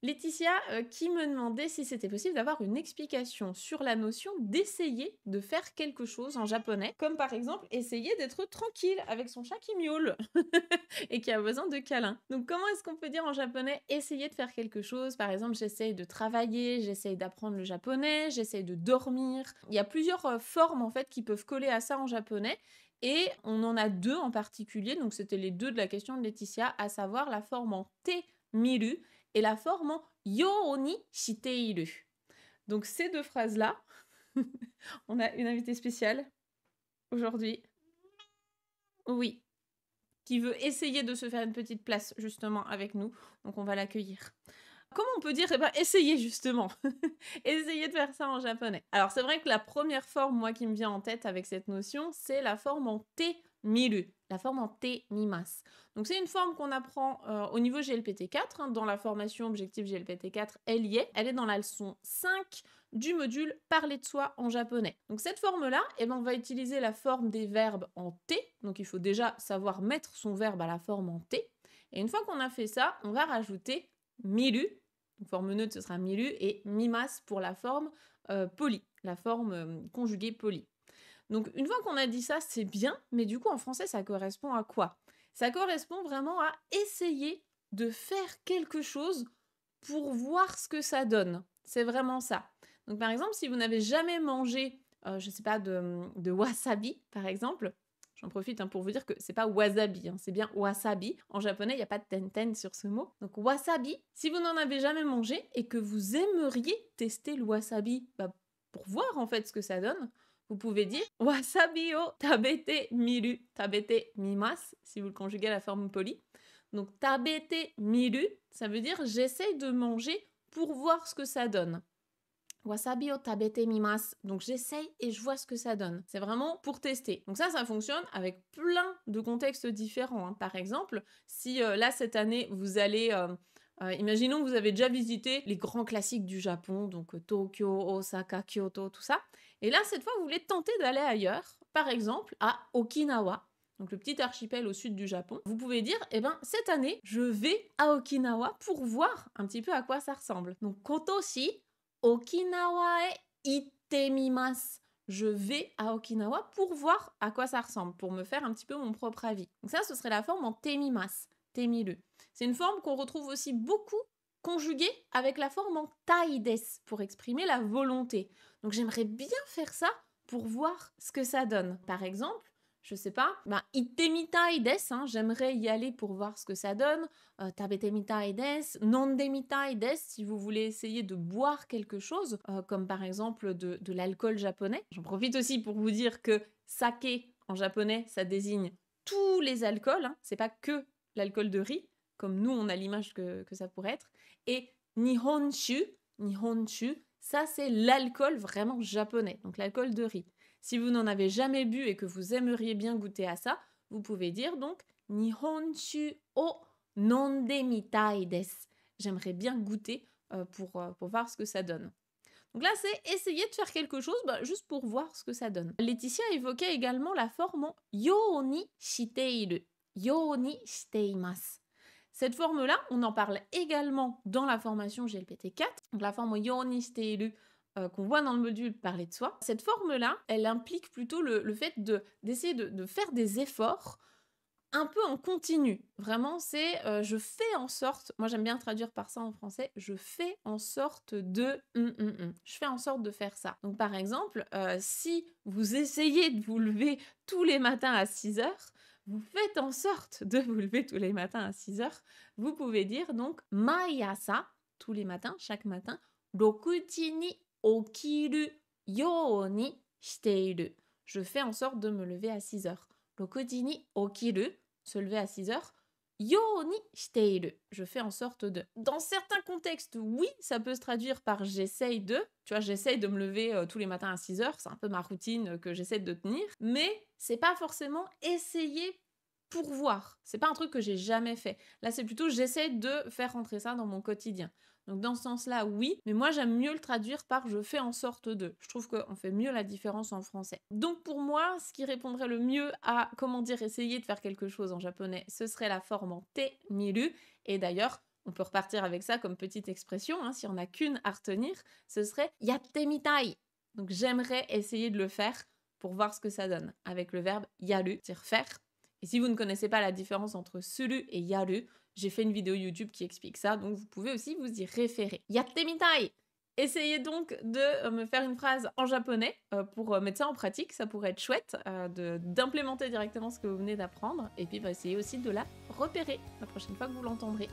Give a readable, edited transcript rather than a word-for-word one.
Laetitia, qui me demandait si c'était possible d'avoir une explication sur la notion d'essayer de faire quelque chose en japonais, comme par exemple essayer d'être tranquille avec son chat qui miaule et qui a besoin de câlins. Donc comment est-ce qu'on peut dire en japonais essayer de faire quelque chose? Par exemple, j'essaye de travailler, j'essaye d'apprendre le japonais, j'essaye de dormir. Il y a plusieurs formes en fait qui peuvent coller à ça en japonais. Et on en a deux en particulier, donc c'était les deux de la question de Laetitia, à savoir la forme en te miru et la forme en yo ni shiteiru. Donc ces deux phrases-là, on a une invitée spéciale aujourd'hui. Oui, qui veut essayer de se faire une petite place justement avec nous. Donc on va l'accueillir. Comment on peut dire, eh ben, essayer justement, essayer de faire ça en japonais. Alors c'est vrai que la première forme, moi, qui me vient en tête avec cette notion, c'est la forme en te miru, la forme en te mimas. Donc c'est une forme qu'on apprend au niveau GLPT4, hein, dans la formation objectif GLPT4, elle y est. Elle est dans la leçon 5 du module parler de soi en japonais. Donc cette forme-là, eh ben, on va utiliser la forme des verbes en te, donc il faut déjà savoir mettre son verbe à la forme en te. Et une fois qu'on a fait ça, on va rajouter miru, forme neutre ce sera miru, et mimas pour la forme polie, la forme conjuguée polie. Donc une fois qu'on a dit ça, c'est bien, mais du coup en français ça correspond à quoi? Ça correspond vraiment à essayer de faire quelque chose pour voir ce que ça donne. C'est vraiment ça. Donc par exemple, si vous n'avez jamais mangé, je sais pas, de wasabi, par exemple, j'en profite, hein, pour vous dire que c'est pas wasabi, hein, c'est bien wasabi. En japonais, il n'y a pas de tenten sur ce mot. Donc wasabi, si vous n'en avez jamais mangé et que vous aimeriez tester le wasabi, bah, pour voir en fait ce que ça donne, vous pouvez dire wasabi o tabete miru, tabete mimas, si vous le conjuguez à la forme polie. Donc tabete miru, ça veut dire j'essaye de manger pour voir ce que ça donne. Wasabi o tabete mimas. Donc j'essaye et je vois ce que ça donne. C'est vraiment pour tester. Donc ça fonctionne avec plein de contextes différents, hein. Par exemple, si là cette année vous allez imaginons que vous avez déjà visité les grands classiques du Japon, donc Tokyo, Osaka, Kyoto, tout ça. Et là, cette fois, vous voulez tenter d'aller ailleurs, par exemple à Okinawa, donc le petit archipel au sud du Japon. Vous pouvez dire, eh ben, cette année, je vais à Okinawa pour voir un petit peu à quoi ça ressemble. Donc, kotoshi, Okinawa e itte mimasu. Je vais à Okinawa pour voir à quoi ça ressemble, pour me faire un petit peu mon propre avis. Donc ça, ce serait la forme en temimasu, temiru. C'est une forme qu'on retrouve aussi beaucoup conjuguée avec la forme en taides pour exprimer la volonté. Donc j'aimerais bien faire ça pour voir ce que ça donne. Par exemple, je sais pas, bah, itemitai desu, hein, j'aimerais y aller pour voir ce que ça donne. Tabetemitai desu, nondemitai desu, si vous voulez essayer de boire quelque chose, comme par exemple de l'alcool japonais. J'en profite aussi pour vous dire que sake en japonais, ça désigne tous les alcools, hein, c'est pas que l'alcool de riz, comme nous on a l'image que ça pourrait être. Et nihonshu, ça c'est l'alcool vraiment japonais, donc l'alcool de riz. Si vous n'en avez jamais bu et que vous aimeriez bien goûter à ça, vous pouvez dire donc Nihonshu o nonde mitai desu. J'aimerais bien goûter pour voir ce que ça donne. Donc là, c'est essayer de faire quelque chose juste pour voir ce que ça donne. Laetitia évoquait également la forme en yo ni shiteiru. Yo ni shiteimasu. Cette forme-là, on en parle également dans la formation GLPT4, donc la forme yo ni shiteiru qu'on voit dans le module parler de soi. Cette forme-là, elle implique plutôt le fait d'essayer de faire des efforts un peu en continu. Vraiment, c'est je fais en sorte, moi j'aime bien traduire par ça en français, je fais en sorte de je fais en sorte de faire ça. Donc par exemple, si vous essayez de vous lever tous les matins à 6 heures, vous faites en sorte de vous lever tous les matins à 6 heures, vous pouvez dire donc maiasa, tous les matins, chaque matin, rokuji ni okiru you ni shiteiru. Je fais en sorte de me lever à 6 heures. Rokuji ni okiru, se lever à 6 heures. Yo ni shiteiru, je fais en sorte de. Dans certains contextes, oui, ça peut se traduire par j'essaye de. Tu vois, j'essaye de me lever tous les matins à 6 heures, c'est un peu ma routine que j'essaie de tenir. Mais c'est pas forcément essayer pour voir. C'est pas un truc que j'ai jamais fait. Là, c'est plutôt j'essaie de faire rentrer ça dans mon quotidien. Donc dans ce sens-là, oui, mais moi j'aime mieux le traduire par je fais en sorte de. Je trouve qu'on fait mieux la différence en français. Donc pour moi, ce qui répondrait le mieux à comment dire essayer de faire quelque chose en japonais, ce serait la forme en te miru. Et d'ailleurs, On peut repartir avec ça comme petite expression, hein, si on n'a qu'une à retenir, ce serait yattemitai. Donc j'aimerais essayer de le faire pour voir ce que ça donne, avec le verbe yaru, c'est-à-dire faire. Et si vous ne connaissez pas la différence entre suru et yaru, j'ai fait une vidéo YouTube qui explique ça, donc vous pouvez aussi vous y référer. Yattemitai! Essayez donc de me faire une phrase en japonais pour mettre ça en pratique, ça pourrait être chouette d'implémenter directement ce que vous venez d'apprendre, et puis essayez aussi de la repérer la prochaine fois que vous l'entendrez.